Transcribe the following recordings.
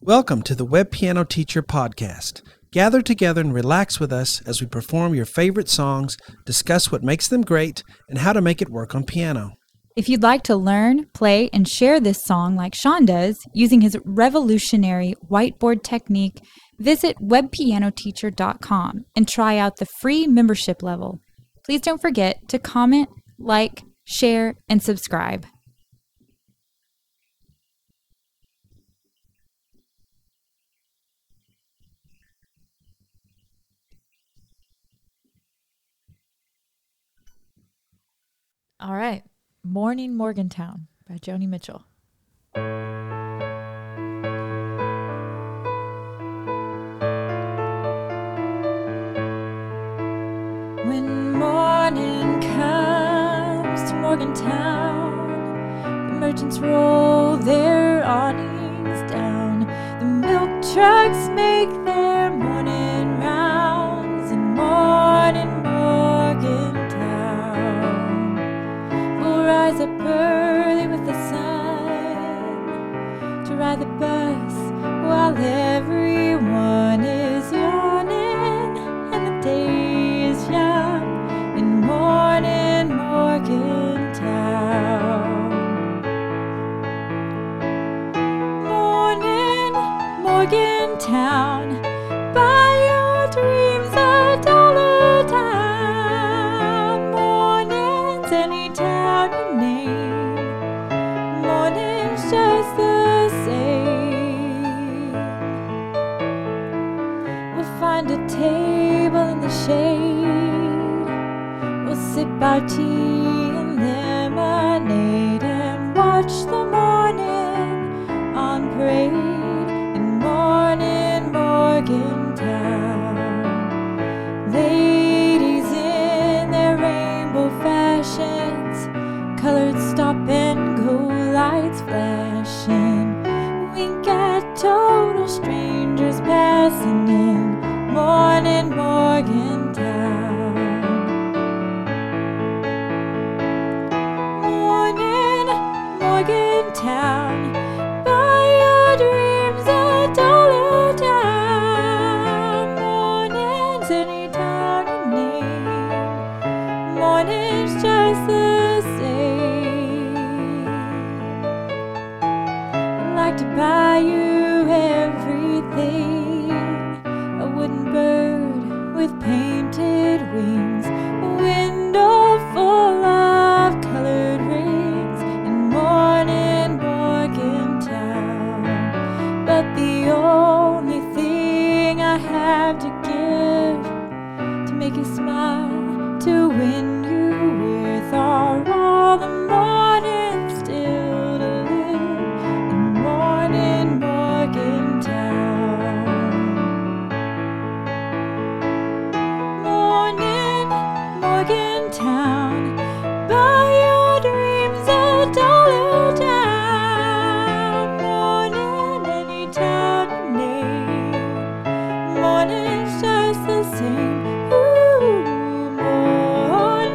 Welcome to the Web Piano Teacher Podcast. Gather together and relax with us as we perform your favorite songs, discuss what makes them great, and how to make it work on piano. If you'd like to learn, play, and share this song like Shawn does, using his revolutionary whiteboard technique, visit webpianoteacher.com and try out the free membership level. Please don't forget to comment, like, share, and subscribe. All right, Morning Morgantown by Joni Mitchell. When morning comes to Morgantown, the merchants roll their awnings down. The milk trucks make their morning rounds in Morning Morgantown. We'll rise up early with the sun to ride the bus while everyone is yawning and the day is young in Morning Morgantown. Morning Morgantown, buy your dreams a dollar down. Morning's any town you name, morning's just the same. We'll find a table in the shade, we'll sip our tea and lemonade and watch the morning on parade in Morning Morgantown. Ladies in their rainbow fashions, colored stop and go lights flashing, wink at total strangers passing in Morning Morgantown. Morning Morgantown, buy your dreams a dollar down. Morning's any town you name, morning's just the same. I'd like to buy you everything, a wooden bird with painted wings, a window full of colored rings in Morning Morgantown. But the only thing I have to give to make you smile, to win you with, are all the mornings still to live in Morning Morgantown. Morning Morgantown, buy your dreams a dollar down. Morning, any town you name, morning's just the same. Ooh, morning,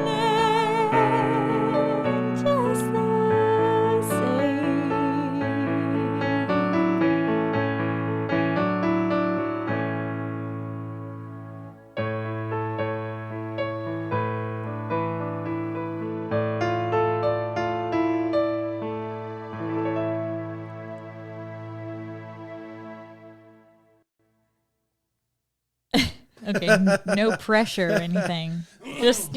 just the same. Okay, no pressure or anything. Just,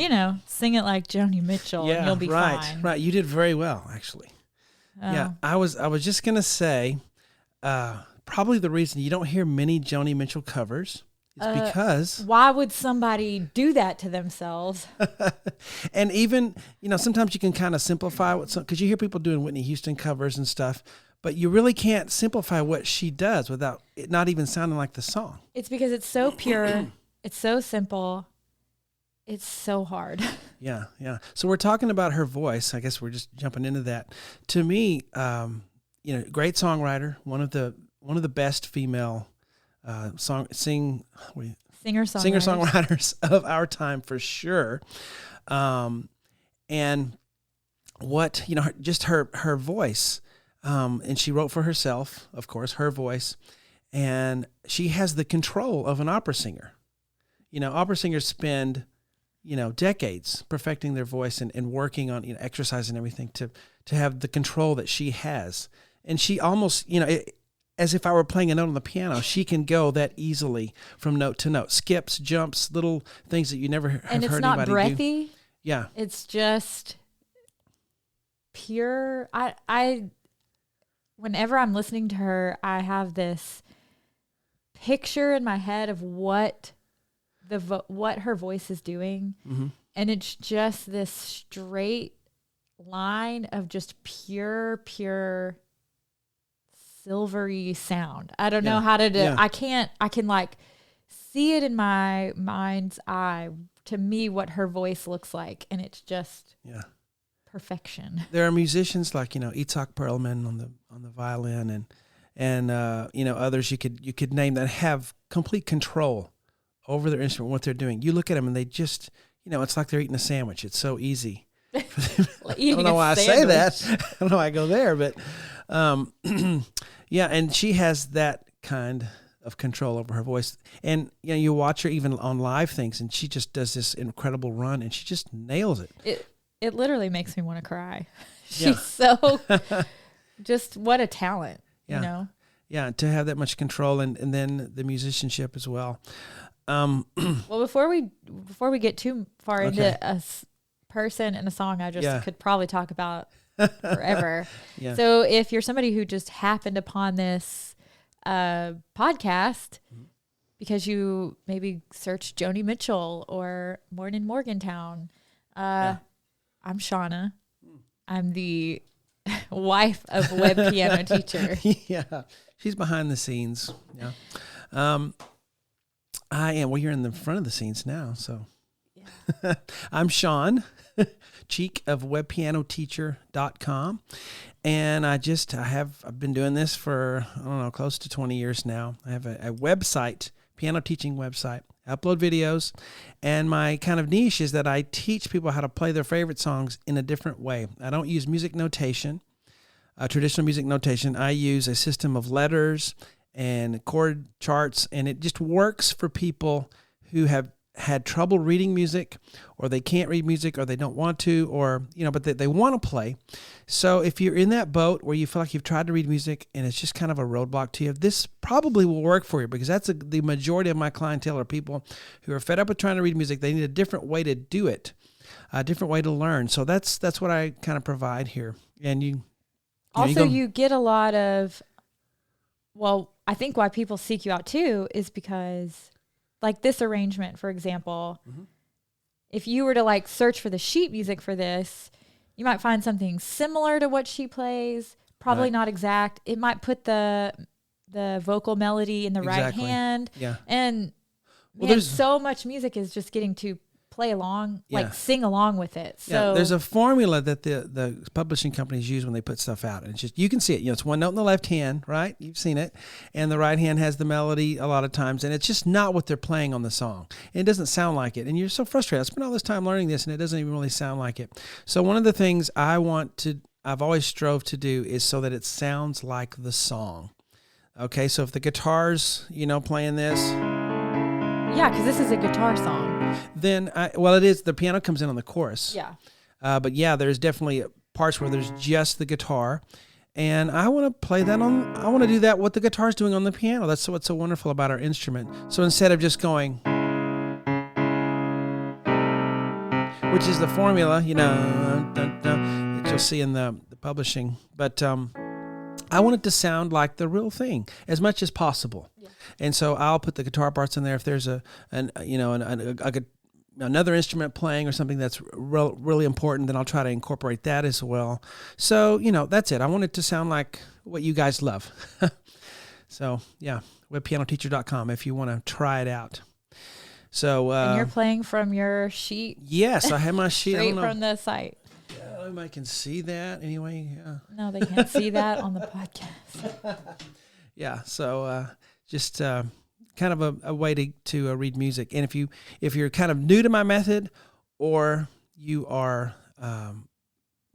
sing it like Joni Mitchell and you'll be fine. Right. You did very well, actually. Oh. Yeah, I was just gonna say, probably the reason you don't hear many Joni Mitchell covers is because Why would somebody do that to themselves? and even sometimes you can kind of simplify because you hear people doing Whitney Houston covers and stuff, but you really can't simplify what she does without it not even sounding like the song. It's because it's so pure, it's so simple, it's so hard. Yeah. So we're talking about her voice. I guess we're just jumping into that. To me, great songwriter, one of the best female singer-songwriters of our time for sure. And what just her voice, and she wrote for herself, of course, her voice, and she has the control of an opera singer. Opera singers spend, decades perfecting their voice and working on, exercise and everything to have the control that she has. And she almost, as if I were playing a note on the piano, she can go that easily from note to note, skips, jumps, little things that you never have heard anybody do. And it's not breathy. Yeah. It's just pure. Whenever I'm listening to her, I have this picture in my head of what her voice is doing. Mm-hmm. And it's just this straight line of just pure silvery sound. I don't know how to do. Yeah. I can like see it in my mind's eye, to me, what her voice looks like, and it's just perfection. There are musicians like Itzhak Perlman on the violin, and others you could name that have complete control over their instrument, what they're doing. You look at them and they just it's like they're eating a sandwich. It's so easy. I don't know why I say that. I don't know why I go there, but and she has that kind of control over her voice. And you watch her even on live things, and she just does this incredible run, and she just nails it. It literally makes me want to cry. She's so just what a talent, Yeah, to have that much control, and then the musicianship as well. Well, before we get too far into a person and a song, I just could probably talk about forever. Yeah. So if you're somebody who just happened upon this podcast because you maybe searched Joni Mitchell or Morning Morgantown, I'm Shawna. I'm the wife of web piano teacher. Yeah, she's behind the scenes. Yeah. I am. Well, you're in the front of the scenes now, so. Yeah. I'm Shawn, Cheek of webpianoteacher.com. And I've been doing this for, close to 20 years now. I have a website, piano teaching website. I upload videos, and my kind of niche is that I teach people how to play their favorite songs in a different way. I don't use music notation, traditional music notation. I use a system of letters and chord charts, and it just works for people who have had trouble reading music, or they can't read music, or they don't want to, or but they want to play. So if you're in that boat where you feel like you've tried to read music and it's just kind of a roadblock to you, this probably will work for you, because that's the majority of my clientele are people who are fed up with trying to read music. They need a different way to do it, a different way to learn. So that's what I kind of provide here. And you get a lot of, well, I think why people seek you out too is because, like this arrangement, for example, if you were to search for the sheet music for this, you might find something similar to what she plays, probably not exact. It might put the vocal melody in the right hand. Yeah. And so much music is just getting to play along, sing along with it. So there's a formula that the publishing companies use when they put stuff out, and it's just, you can see it. It's one note in the left hand, right? You've seen it, and the right hand has the melody a lot of times, and it's just not what they're playing on the song. And it doesn't sound like it, and you're so frustrated. I spent all this time learning this, and it doesn't even really sound like it. So one of the things I've always strove to do is so that it sounds like the song. Okay, so if the guitar's playing this. Yeah, because this is a guitar song. Then, it is. The piano comes in on the chorus. Yeah. But there's definitely parts where there's just the guitar. And I want to play that I want to do that, what the guitar's doing on the piano. That's what's so wonderful about our instrument. So instead of just going, which is the formula, that you'll see in the publishing. But I want it to sound like the real thing as much as possible. Yeah. And so I'll put the guitar parts in there. If there's another instrument playing or something that's really important, then I'll try to incorporate that as well. So, that's it. I want it to sound like what you guys love. So, webpianoteacher.com if you want to try it out. So, and you're playing from your sheet? Yes, I have my sheet. Straight from the site. Everybody can see that anyway. Yeah. No, they can't see that on the podcast. Yeah. So just kind of a way to read music. And if you're kind of new to my method, or you are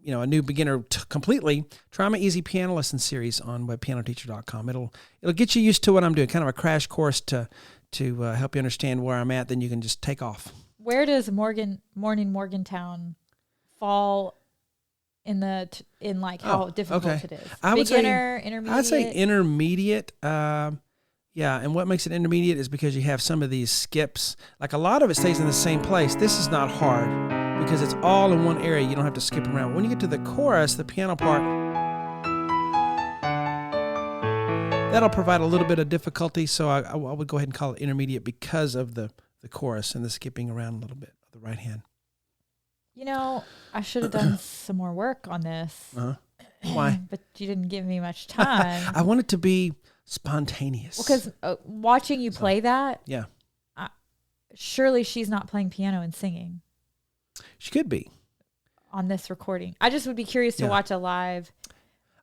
a new beginner completely, try my easy piano lesson series on webpianoteacher.com. It'll get you used to what I'm doing, kind of a crash course to help you understand where I'm at. Then you can just take off. Where does Morning Morgantown fall in how difficult it is? Beginner, intermediate? I'd say intermediate. Yeah, and what makes it intermediate is because you have some of these skips. Like a lot of it stays in the same place. This is not hard because it's all in one area. You don't have to skip around. When you get to the chorus, the piano part, that'll provide a little bit of difficulty. So I would go ahead and call it intermediate because of the chorus and the skipping around a little bit of the right hand. I should have done some more work on this. Why? But you didn't give me much time. I want it to be spontaneous. Because watching you play that, yeah, surely she's not playing piano and singing. She could be on this recording. I just would be curious to watch a live.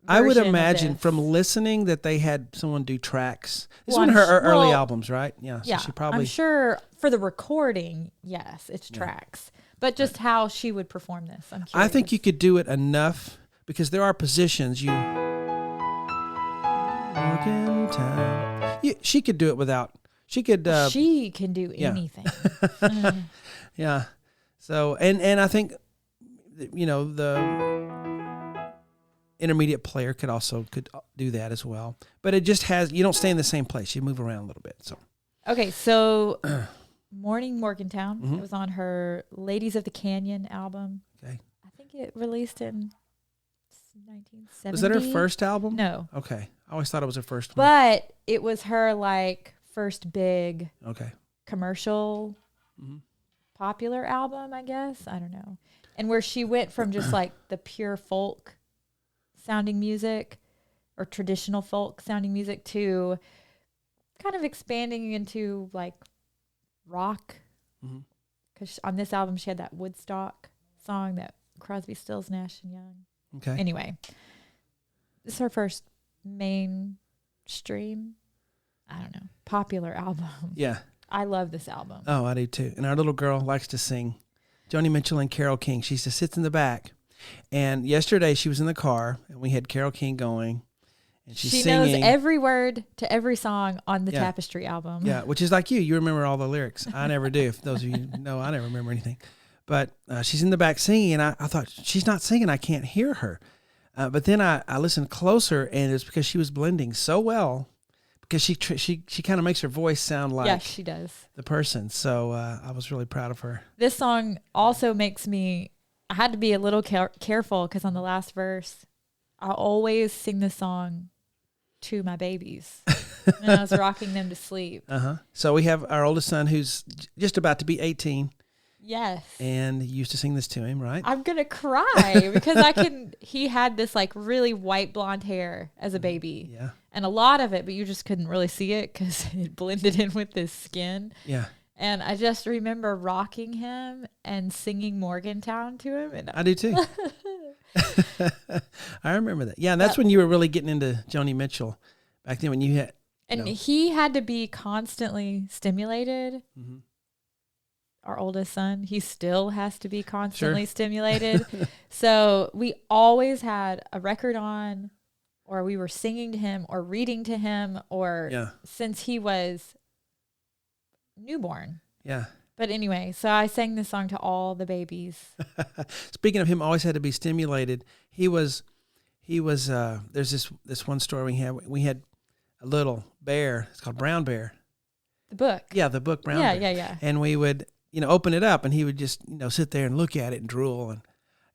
I would imagine from listening that they had someone do tracks. This is one of her early albums, right? Yeah. So she probably. I'm sure for the recording, yes, it's tracks. But just how she would perform this, I'm curious. I think you could do it enough because there are positions she could do it without. She could. She can do anything. Yeah. So and I think the intermediate player could do that as well. But it just you don't stay in the same place. You move around a little bit. So. Okay, so Morning Morgantown. It was on her Ladies of the Canyon album. Okay. I think it released in 1970. Was that her first album? No. Okay. I always thought it was her first one. But it was her first big commercial popular album, I guess. I don't know. And where she went from just the pure folk sounding music or traditional folk sounding music to kind of expanding into rock. Because on this album she had that Woodstock song that Crosby, Stills, Nash and Young. Okay. Anyway, this is her first mainstream, I don't know, popular album. Yeah. I love this album. Oh, I do too. And our little girl likes to sing. Joni Mitchell and Carole King. She just sits in the back. And yesterday she was in the car and we had Carole King going. And she knows every word to every song on the Tapestry album. Yeah, which is like you. You remember all the lyrics. I never do. If those of you know, I never remember anything. But she's in the back singing, and I thought, she's not singing. I can't hear her. But then I listened closer, and it's because she was blending so well, because she kind of makes her voice sound like she does. The person. So I was really proud of her. This song also makes me, I had to be a little careful because on the last verse, I always sing this song to my babies when I was rocking them to sleep. So we have our oldest son who's just about to be 18. Yes. And you used to sing this to him, right? I'm going to cry because he had this really white blonde hair as a baby. Yeah. And a lot of it, but you just couldn't really see it because it blended in with his skin. Yeah. And I just remember rocking him and singing Morgantown to him. And I do too. I remember that. Yeah. And that's when you were really getting into Joni Mitchell back then when you had. And he had to be constantly stimulated. Our oldest son, he still has to be constantly stimulated. So we always had a record on, or we were singing to him or reading to him, or since he was newborn. Yeah. But anyway, so I sang this song to all the babies. Speaking of him, always had to be stimulated. He was. There's this one story we had a little bear. It's called Brown Bear. The book. Yeah, the book Brown Bear. Yeah. And we would. Open it up, and he would just, sit there and look at it and drool,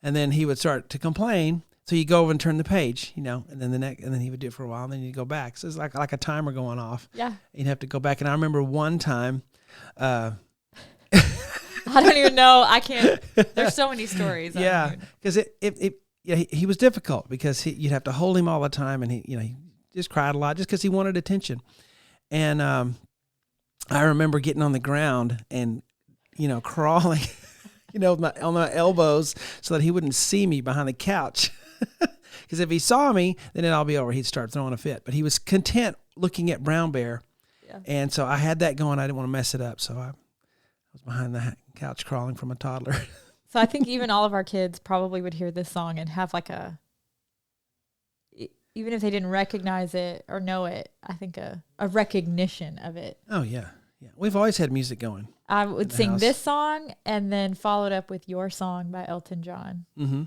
and then he would start to complain. So you go over and turn the page, and then he would do it for a while, and then you go back. So it's like a timer going off. Yeah. You'd have to go back, and I remember one time. I don't even know. I can't. There's so many stories. Yeah, because he was difficult because you'd have to hold him all the time, and he just cried a lot just because he wanted attention, and I remember getting on the ground and. Crawling, on my elbows so that he wouldn't see me behind the couch. Because if he saw me, then it'd all be over. He'd start throwing a fit. But he was content looking at Brown Bear. Yeah. And so I had that going. I didn't want to mess it up. So I was behind the couch crawling from a toddler. So I think even all of our kids probably would hear this song and have like even if they didn't recognize it or know it, I think a recognition of it. Oh, yeah. Yeah. We've always had music going. I would sing house. this song and then followed up with Your Song by Elton John. Mm-hmm.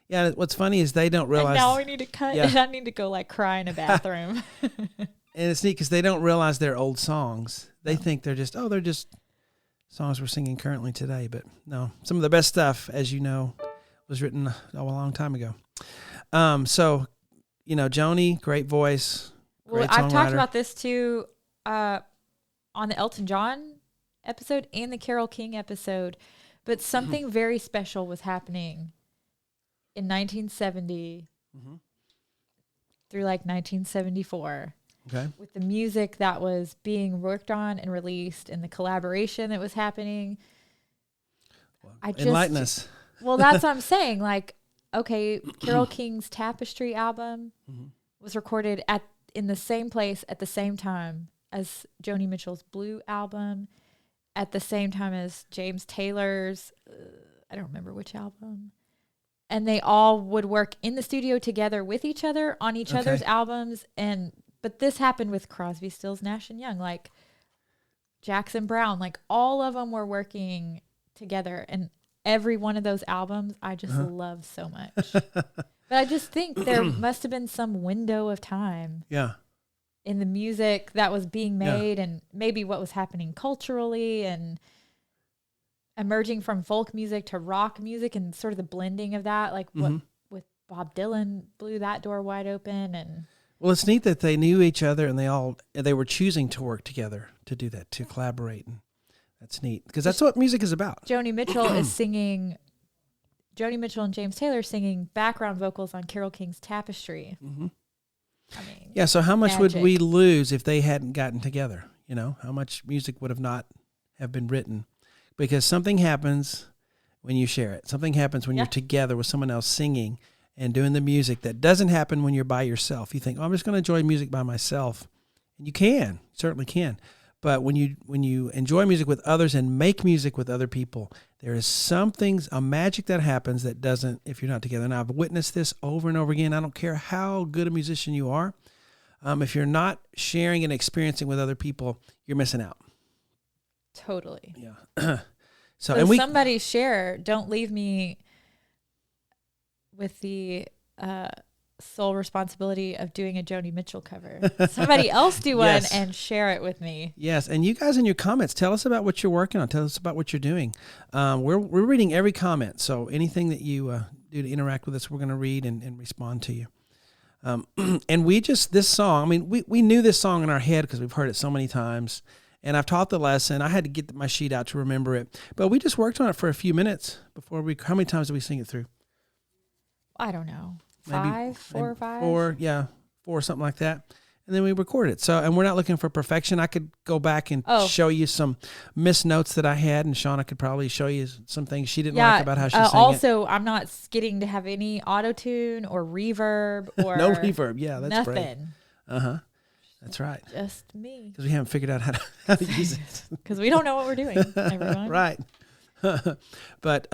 Yeah, what's funny is they don't realize. And now we need to cut. Yeah. And I need to go like cry in a bathroom. And it's neat because they don't realize they're old songs. They think they're just songs we're singing currently today. But no, some of the best stuff, as you know, was written a long time ago. So, Joni, great voice. Great I've talked songwriter. about this too on the Elton John episode and the Carole King episode. But something very special was happening in 1970 through like 1974. Okay. With the music that was being worked on and released and the collaboration that was happening. Enlighten us. Well, that's what I'm saying. Like, okay, Carole King's Tapestry album was recorded in the same place at the same time as Joni Mitchell's Blue album, at the same time as James Taylor's, I don't remember which album. And they all would work in the studio together with each other on each other's albums. But this happened with Crosby, Stills, Nash and Young, like Jackson Browne, like all of them were working together. And every one of those albums, I just love so much. But I just think there must have been some window of time. Yeah. In the music that was being made and maybe what was happening culturally and emerging from folk music to rock music and sort of the blending of that, like what with Bob Dylan blew that door wide open. And well, it's neat that they knew each other and they were choosing to work together to do that, to collaborate. And that's neat because that's what music is about. Joni Mitchell is singing, Joni Mitchell and James Taylor singing background vocals on Carole King's Tapestry. I mean, yeah. So how much magic. would we lose if they hadn't gotten together? How much music would not have been written? Because something happens when you share it. Something happens when you're together with someone else singing and doing the music that doesn't happen when you're by yourself. You think, I'm just going to enjoy music by myself. And you can, certainly can. But when you enjoy music with others and make music with other people, there is a magic that happens that doesn't if you're not together. And I've witnessed this over and over again. I don't care how good a musician you are. If you're not sharing and experiencing with other people, you're missing out. Totally. Yeah. So somebody share. Don't leave me with the sole responsibility of doing a Joni Mitchell cover. Somebody else do one and share it with me. Yes, and you guys in your comments, tell us about what you're working on. Tell us about what you're doing. We're reading every comment, so anything that you do to interact with us, we're going to read and respond to you. And this song, I mean, we knew this song in our head because we've heard it so many times. And I've taught the lesson. I had to get my sheet out to remember it. But we just worked on it for a few minutes before how many times did we sing it through? I don't know. Maybe 4 or 5? 4, something like that. And then we recorded it. So, and we're not looking for perfection. I could go back and show you some missed notes that I had, and Shawna could probably show you some things she didn't like about how she sang also, I'm not getting to have any auto-tune or reverb or no reverb. Yeah, that's nothing. Great. That's right. Just me. Because we haven't figured out how to use it. Because we don't know what we're doing, everyone. Right. But,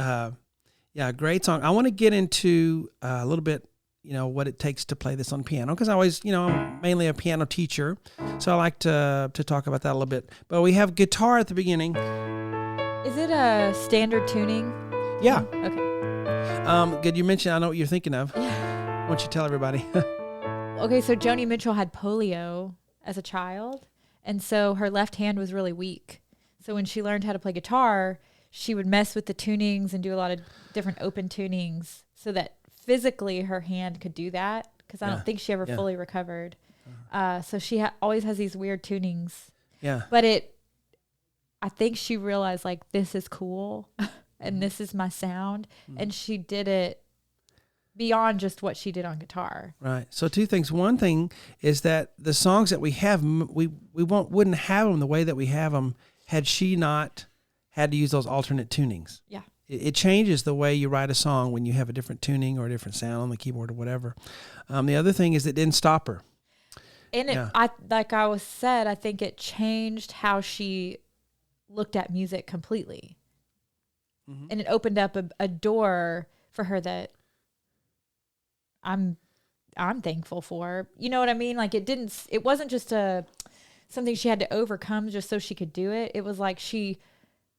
great song. I want to get into a little bit, what it takes to play this on piano. Because I always, I'm mainly a piano teacher. So I like to talk about that a little bit. But we have guitar at the beginning. Is it a standard tuning? Yeah. Okay. Good. You mentioned, I know what you're thinking of. Why don't you tell everybody? Okay, so Joni Mitchell had polio as a child, and so her left hand was really weak. So when she learned how to play guitar, she would mess with the tunings and do a lot of different open tunings so that physically her hand could do that, because I don't think she ever fully recovered. So she always has these weird tunings. Yeah. But I think she realized, like, this is cool and this is my sound, and she did it beyond just what she did on guitar. Right. So 2 things. One thing is that the songs that we have, we wouldn't have them the way that we have them had she not had to use those alternate tunings. Yeah. It changes the way you write a song when you have a different tuning or a different sound on the keyboard or whatever. The other thing is it didn't stop her. And I think it changed how she looked at music completely. and it opened up a door for her that I'm thankful for. You know what I mean? Like it wasn't just something she had to overcome just so she could do it. It was like she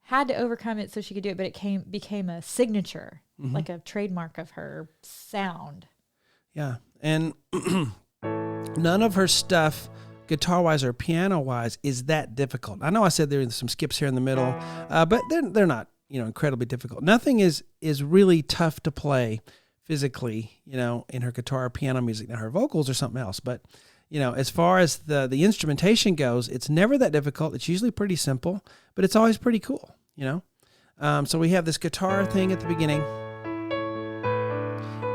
had to overcome it so she could do it, but it became a signature, like a trademark of her sound. Yeah. And none of her stuff, guitar-wise or piano-wise, is that difficult. I know I said there are some skips here in the middle, but they're not, incredibly difficult. Nothing is really tough to play physically, in her guitar or piano music. Now her vocals are something else, but as far as the instrumentation goes, it's never that difficult. It's usually pretty simple, but it's always pretty cool, So we have this guitar thing at the beginning,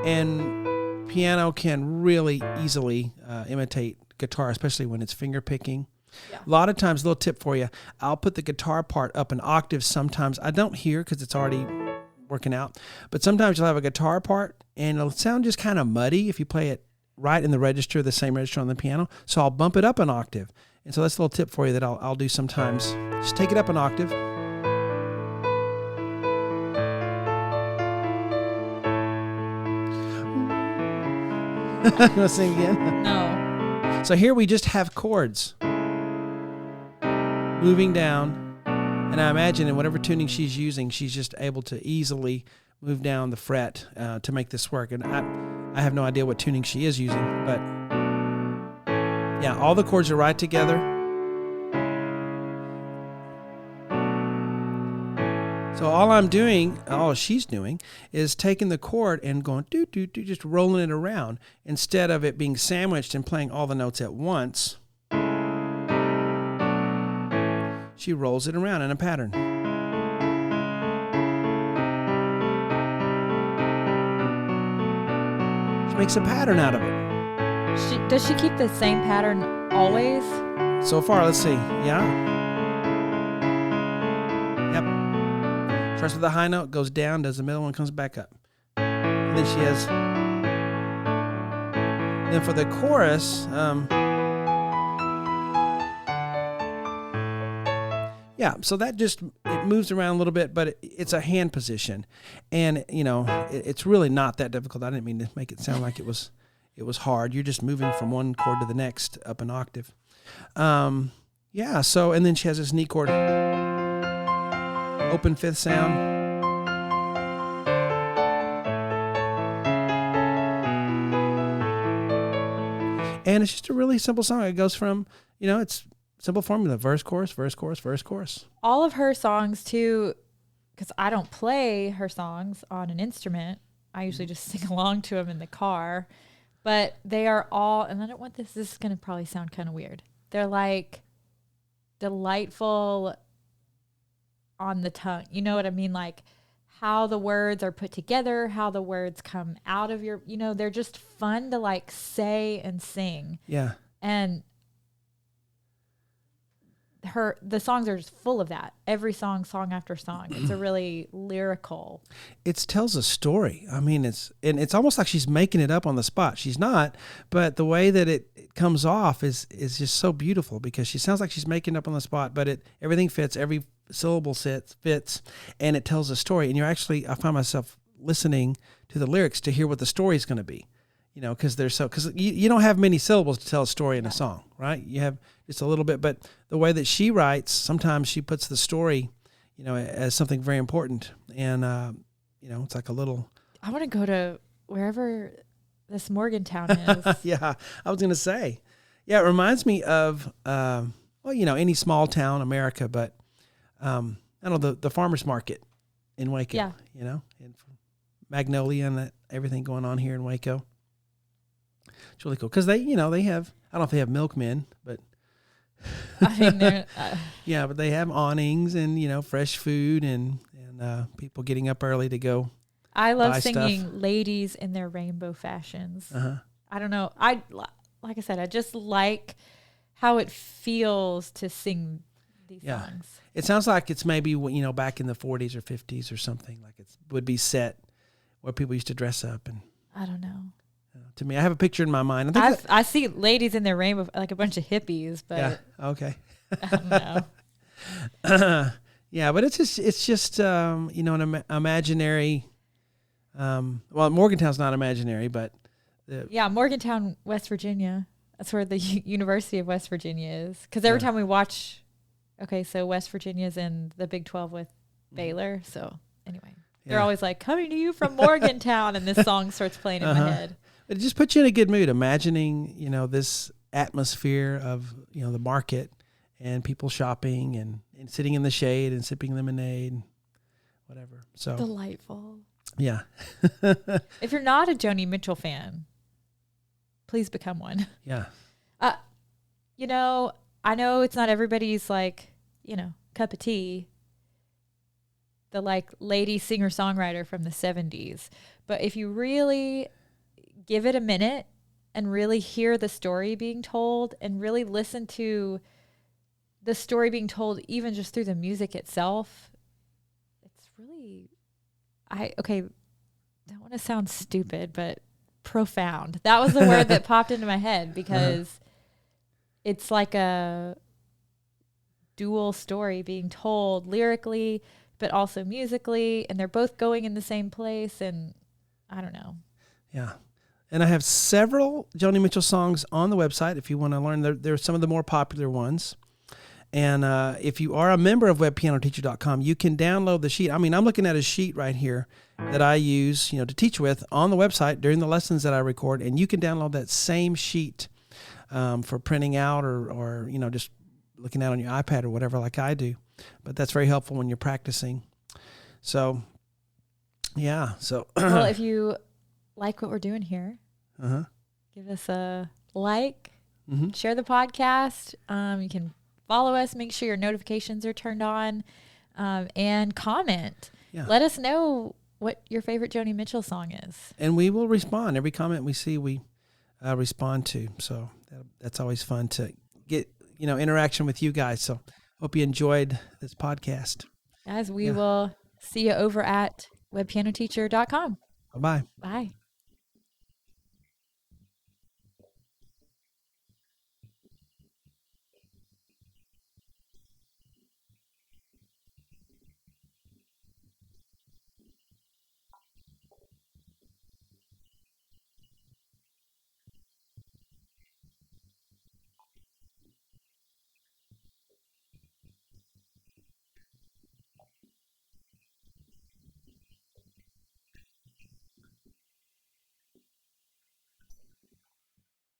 and piano can really easily imitate guitar, especially when it's finger picking. Yeah. A lot of times, little tip for you, I'll put the guitar part up an octave sometimes. I don't hear because it's already working out, but sometimes you'll have a guitar part and it'll sound just kind of muddy if you play it right in the register, the same register on the piano. So I'll bump it up an octave. And so that's a little tip for you that I'll do sometimes. Just take it up an octave. You want to sing again? No. So here we just have chords moving down. And I imagine in whatever tuning she's using, she's just able to easily move down the fret to make this work. And I have no idea what tuning she is using, but yeah, all the chords are right together. So all she's doing is taking the chord and going do do do, just rolling it around instead of it being sandwiched and playing all the notes at once. She rolls it around in a pattern. She makes a pattern out of it. Does she keep the same pattern always? So far, let's see. Yeah. Yep. Starts with a high note, goes down, does the middle one, comes back up. And then she has... Then for the chorus... Yeah, so that just, it moves around a little bit, but it's a hand position. And, it's really not that difficult. I didn't mean to make it sound like it was hard. You're just moving from one chord to the next up an octave. Yeah, so, and then she has this knee chord, open fifth sound. And it's just a really simple song. It goes from, it's simple formula, verse, chorus, verse, chorus, verse, chorus. All of her songs, too, because I don't play her songs on an instrument. I usually just sing along to them in the car. But they are all, and I don't want this is going to probably sound kind of weird. They're like delightful on the tongue. You know what I mean? Like how the words are put together, how the words come out of your, they're just fun to like say and sing. Yeah. And the songs are just full of that. Every song after song. It's a really lyrical. It tells a story. I mean, it's almost like she's making it up on the spot. She's not, but the way that it comes off is just so beautiful because she sounds like she's making it up on the spot, but everything fits, every syllable fits, and it tells a story. And I find myself listening to the lyrics to hear what the story is going to be. Because you don't have many syllables to tell a story in a song, right? You have just a little bit, but the way that she writes, sometimes she puts the story, as something very important, and it's like a little. I want to go to wherever this Morgantown is. Yeah, I was going to say, yeah, it reminds me of any small town America, but I don't know the farmers market in Waco. Yeah, and Magnolia and that everything going on here in Waco. It's really cool because they have, I don't know if they have milkmen, but I mean, they're, yeah, but they have awnings and, fresh food and people getting up early to go. I love singing stuff. Ladies in their rainbow fashions. Uh-huh. I don't know. Like I said, I just like how it feels to sing these songs. It sounds like it's maybe, back in the 40s or 50s or something, like it would be set where people used to dress up. And I don't know. To me, I have a picture in my mind. I see ladies in their rainbow, like a bunch of hippies, but yeah, okay. I don't know. Yeah, but it's just an imaginary. Well, Morgantown's not imaginary, but Morgantown, West Virginia. That's where the University of West Virginia is. Because every time we watch, so West Virginia's in the Big 12 with Baylor. So anyway, they're always like, coming to you from Morgantown, and this song starts playing in my head. It just puts you in a good mood, imagining, this atmosphere of, the market and people shopping and sitting in the shade and sipping lemonade and whatever. So delightful. Yeah. If you're not a Joni Mitchell fan, please become one. Yeah. I know it's not everybody's cup of tea. The lady singer-songwriter from the 70s. But if you really give it a minute and really hear the story being told and really listen to the story being told even just through the music itself, it's really, I don't want to sound stupid, but profound. That was the word that popped into my head because it's like a dual story being told lyrically, but also musically, and they're both going in the same place, and I don't know. Yeah. And I have several Joni Mitchell songs on the website if you want to learn. They're some of the more popular ones. And if you are a member of webpianoteacher.com, you can download the sheet. I mean, I'm looking at a sheet right here that I use, to teach with on the website during the lessons that I record. And you can download that same sheet for printing out or just looking at on your iPad or whatever like I do. But that's very helpful when you're practicing. So, yeah. So, well, if you like what we're doing here, give us a like, share the podcast. You can follow us, make sure your notifications are turned on, and comment. Yeah. Let us know what your favorite Joni Mitchell song is. And we will respond. Every comment we see, we respond to. So that's always fun to get, interaction with you guys. So hope you enjoyed this podcast. Guys, we will see you over at webpianoteacher.com. Bye-bye. Bye.